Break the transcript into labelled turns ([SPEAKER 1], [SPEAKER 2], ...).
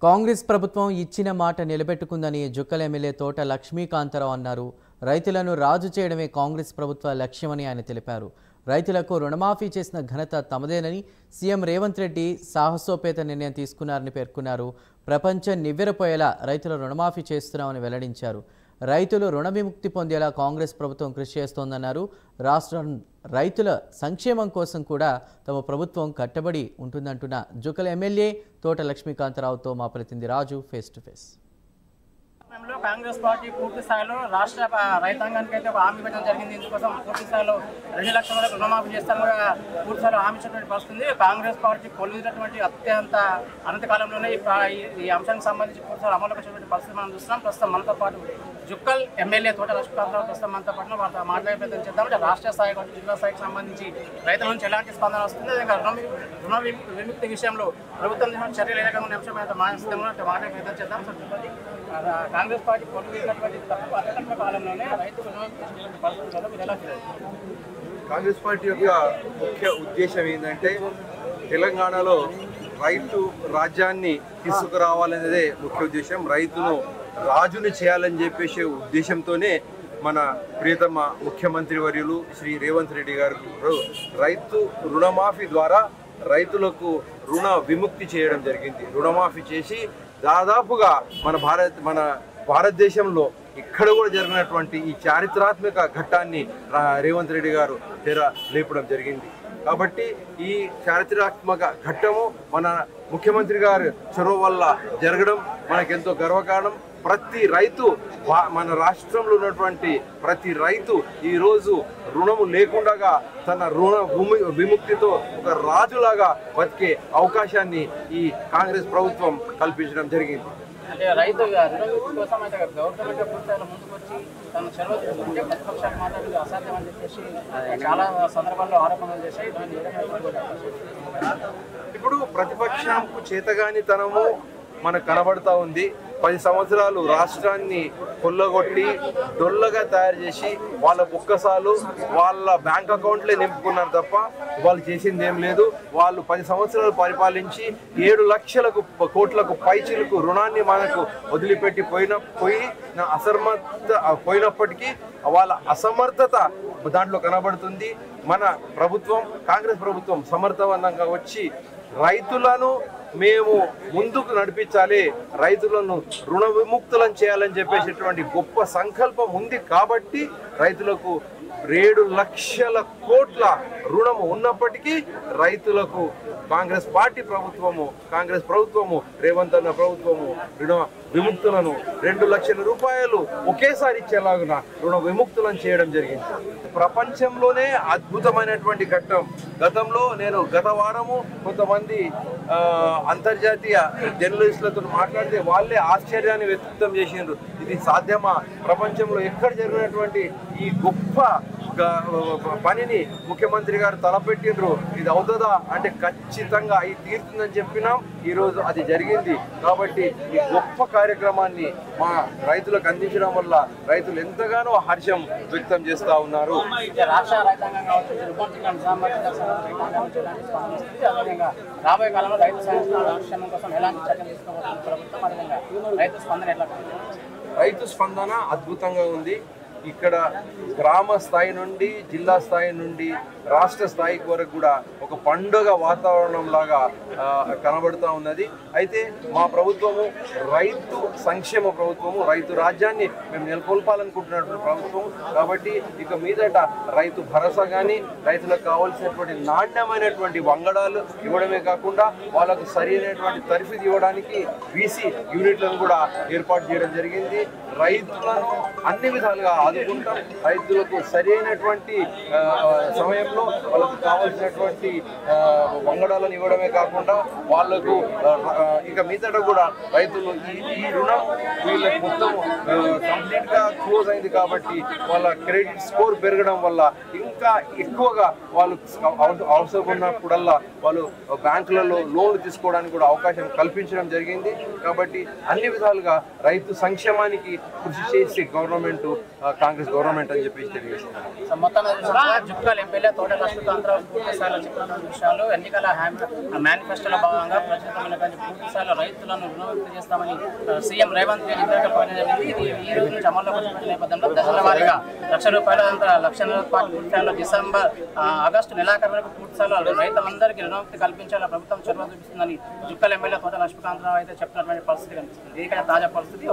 [SPEAKER 1] కాంగ్రెస్ ప్రభుత్వం ఇచ్చిన మాట నిలబెట్టుకుందని జుక్కల్ ఎమ్మెల్యే తోట లక్ష్మీకాంతరావు అన్నారు. రైతులను రాజు చేయడమే కాంగ్రెస్ ప్రభుత్వ లక్ష్యమని ఆయన తెలిపారు. రైతులకు రుణమాఫీ చేసిన ఘనత తమదేనని సీఎం రేవంత్ రెడ్డి సాహసోపేత నిర్ణయం తీసుకున్నారని పేర్కొన్నారు. ప్రపంచం నివ్వెరపోయేలా రైతుల రుణమాఫీ చేస్తున్నామని వెల్లడించారు. రైతులు రుణ విముక్తి పొందేలా కాంగ్రెస్ ప్రభుత్వం కృషి చేస్తోందన్నారు. రాష్ట్రం రైతుల సంక్షేమం కోసం కూడా తమ ప్రభుత్వం కట్టుబడి ఉంటుందంటున్న జుక్కల్ ఎమ్మెల్యే తోట లక్ష్మీకాంతరావుతో మా ప్రతినిధి Raju face to face.
[SPEAKER 2] Congress party పూర్తి స్థాయిలో రాష్ట్ర రైతాంగానికి అయితే ఒక హామీ ఇవ్వడం జరిగింది. ఇందుకోసం పూర్తి స్థాయిలో 2 లక్షల వరకు రుణమాఫీ చేస్తామని పూర్తి స్థాయిలో హామీ ఇచ్చినటువంటి పరిస్థితుంది. కాంగ్రెస్ పార్టీ కొలువినటువంటి అత్యంత అనంతకాలంలోనే ఈ అంశానికి సంబంధించి పూర్తి స్థాయిలో అమలుకు వచ్చినటువంటి పరిస్థితి మనం చూస్తున్నాం. ప్రస్తుతం మనతో పాటు జుక్కల్ ఎమ్మెల్యే తోట లక్ష్మీకాంతరావు ప్రస్తుతం మనతో పాటు వారితో మాట్లాడే ప్రయత్నం చేద్దామంటే రాష్ట్ర స్థాయి కావచ్చు జిల్లా స్థాయికి సంబంధించి రైతుల నుంచి ఎలాంటి స్పందన వస్తుంది, రుణ విముక్తి విషయంలో ప్రభుత్వం చర్యలు ఏ రకంగా అంశం మాట్లాడే ప్రయత్నం చేద్దాం. కాంగ్రెస్ పార్టీ పొందుతున్నటువంటి తక్కువ కాలంలోనే రైతులు ఎలా చేయాలి?
[SPEAKER 3] కాంగ్రెస్ పార్టీ యొక్క ముఖ్య ఉద్దేశం ఏంటంటే తెలంగాణలో రైతు రాజ్యాన్ని తీసుకురావాలనేదే ముఖ్య ఉద్దేశం. రైతును రాజుని చేయాలని చెప్పేసే ఉద్దేశంతోనే మన ప్రియతమ ముఖ్యమంత్రి వర్యులు శ్రీ రేవంత్ రెడ్డి గారు రైతు రుణమాఫీ ద్వారా రైతులకు రుణ విముక్తి చేయడం జరిగింది. రుణమాఫీ చేసి దాదాపుగా మన భారతదేశంలో ఇక్కడ కూడా జరిగినటువంటి ఈ చారిత్రాత్మక ఘట్టాన్ని రేవంత్ రెడ్డి గారు లేపడం జరిగింది. కాబట్టి ఈ చారిత్రాత్మక ఘట్టము మన ముఖ్యమంత్రి గారు చొరవ వల్ల జరగడం మనకెంతో గర్వకారణం. ప్రతి రైతు మన రాష్ట్రంలో ఉన్నటువంటి ప్రతి రైతు ఈరోజు రుణము లేకుండా తన రుణ విముక్తితో ఒక రాజులాగా బతికే అవకాశాన్ని ఈ కాంగ్రెస్ ప్రభుత్వం కల్పించడం జరిగింది.
[SPEAKER 2] అంటే రైతు రుణవిముక్తి కోసం అయితే గవర్నమెంట్ పూర్తిగా ముందుకొచ్చి తన చొరవ తీసుకుంటే ప్రతిపక్షాలు మాత్రం అసాధ్యం అని చెప్పేసి చాలా సందర్భాల్లో ఆరోపణలు చేశాయి.
[SPEAKER 3] ఇప్పుడు ప్రతిపక్షంకు చేతగానితనము మనకు కనబడతా ఉంది. 10 సంవత్సరాలు రాష్ట్రాన్ని కొల్లగొట్టి డొల్లగా తయారు చేసి వాళ్ళ బుక్కసాలు వాళ్ళ బ్యాంక్ అకౌంట్లే నింపుకున్నారు తప్ప వాళ్ళు చేసింది ఏం లేదు. వాళ్ళు 10 సంవత్సరాలు పరిపాలించి 7 లక్షల కోట్లకు పైచిలకు రుణాన్ని మనకు వదిలిపెట్టి పోయినప్పటికీ వాళ్ళ అసమర్థత దాంట్లో కనబడుతుంది. మన ప్రభుత్వం కాంగ్రెస్ ప్రభుత్వం సమర్థవంతంగా వచ్చి రైతులను మేము ముందుకు నడిపించాలి, రైతులను రుణ విముక్తులను చేయాలని చెప్పేసేటువంటి గొప్ప సంకల్పం ఉంది. కాబట్టి రైతులకు 7 లక్షల కోట్ల రుణము ఉన్నప్పటికీ రైతులకు కాంగ్రెస్ ప్రభుత్వము రేవంత్ అన్న ప్రభుత్వము రుణ విముక్తులను 2 లక్షల రూపాయలు ఒకేసారి ఇచ్చేలాగున రుణ విముక్తులను చేయడం జరిగింది. ప్రపంచంలోనే అద్భుతమైనటువంటి ఘట్టం. గతంలో నేను గత వారము కొంతమంది అంతర్జాతీయ జర్నలిస్టులతో మాట్లాడితే వాళ్ళే ఆశ్చర్యాన్ని వ్యక్తం చేసిండ్రు. ఇది సాధ్యమా? ప్రపంచంలో ఎక్కడ జరిగినటువంటి ఈ గొప్ప పనిని ముఖ్యమంత్రి గారు తలపెట్టిండ్రు. ఇది అవుతుందా అంటే ఖచ్చితంగా ఇది తీరుతుందని చెప్పినాం. ఈరోజు అది జరిగింది. కాబట్టి ఈ గొప్ప కార్యక్రమాన్ని మా రైతులకు అందించడం వల్ల రైతులు ఎంతగానో హర్షం వ్యక్తం చేస్తూ ఉన్నారు.
[SPEAKER 2] రాబోయే కాలంలో రైతు సంక్షేమం కోసం ఎలాంటి చర్యలు తీసుకోబోతున్న ప్రభుత్వం, అదేవిధంగా రైతు స్పందన ఎట్లా?
[SPEAKER 3] రైతు స్పందన అద్భుతంగా ఉంది. ఇక్కడ గ్రామ స్థాయి నుండి జిల్లా స్థాయి నుండి రాష్ట్ర స్థాయికి వరకు కూడా ఒక పండుగ వాతావరణం లాగా కనబడుతూ ఉన్నది. అయితే మా ప్రభుత్వము రైతు సంక్షేమ ప్రభుత్వము, రైతు రాజ్యాన్ని మేము నెలకొల్పాలనుకుంటున్నటువంటి ప్రభుత్వము. కాబట్టి ఇక మీదట రైతు భరోసా కానీ రైతులకు కావాల్సినటువంటి నాణ్యమైనటువంటి వంగడాలు ఇవ్వడమే కాకుండా వాళ్ళకు సరైనటువంటి తరఫీదు ఇవ్వడానికి బీసీ యూనిట్లను కూడా ఏర్పాటు చేయడం జరిగింది. రైతులను అన్ని విధాలుగా ఆదుకుంటాం. రైతులకు సరైనటువంటి సమయంలో వాళ్ళకు కావాల్సినటువంటి వంగడాలను ఇవ్వడమే కాకుండా వాళ్ళకు ఇక మీదట కూడా రైతులు ఈ రుణం వీళ్ళకి మొత్తం కంప్లీట్గా క్లోజ్ అయింది. కాబట్టి వాళ్ళ క్రెడిట్ స్కోర్ పెరగడం వల్ల ఇంకా ఎక్కువగా వాళ్ళు అవసరం ఉన్నప్పుడల్లా వాళ్ళు బ్యాంకులలో లోన్లు తీసుకోవడానికి కూడా అవకాశం కల్పించడం జరిగింది. కాబట్టి అన్ని విధాలుగా రైతు సంక్షేమానికి కృషి చేసి గవర్నమెంట్ కాంగ్రెస్ గవర్నమెంట్ అని చెప్పేసి తెలియజేస్తున్నారు.
[SPEAKER 2] సో మొత్తం జుక్కల్ ఎమ్మెల్యే తోట లక్ష్మీకాంతరావు పూర్తి స్థాయిలో చెప్పినటువంటి విషయాలు ఎన్నికల మేనిఫెస్టోలో భాగంగా ప్రచురితమైనటువంటి పూర్తి స్థాయిలో రైతులను రుణముక్తి చేస్తామని సీఎం రేవంత్ రెడ్డి ఇందాక ప్రకటించడం జరిగింది. ఇది ఈ రోజు నుంచి అమల్లోకి వచ్చిన నేపథ్యంలో దశల వారీగా లక్ష పూర్తి స్థాయిలో డిసెంబర్ ఆగస్టు నెలాఖరు వరకు పూర్తి స్థాయిలో రైతులందరికీ రుణముక్తి కల్పించాలని ప్రభుత్వం చొరవ చూపిస్తుందని జుక్కల్ ఎమ్మెల్యే తోట లక్ష్మీకాంతరావు అయితే చెప్పినటువంటి పరిస్థితి కనిపిస్తుంది. ఇది తాజా పరిస్థితి.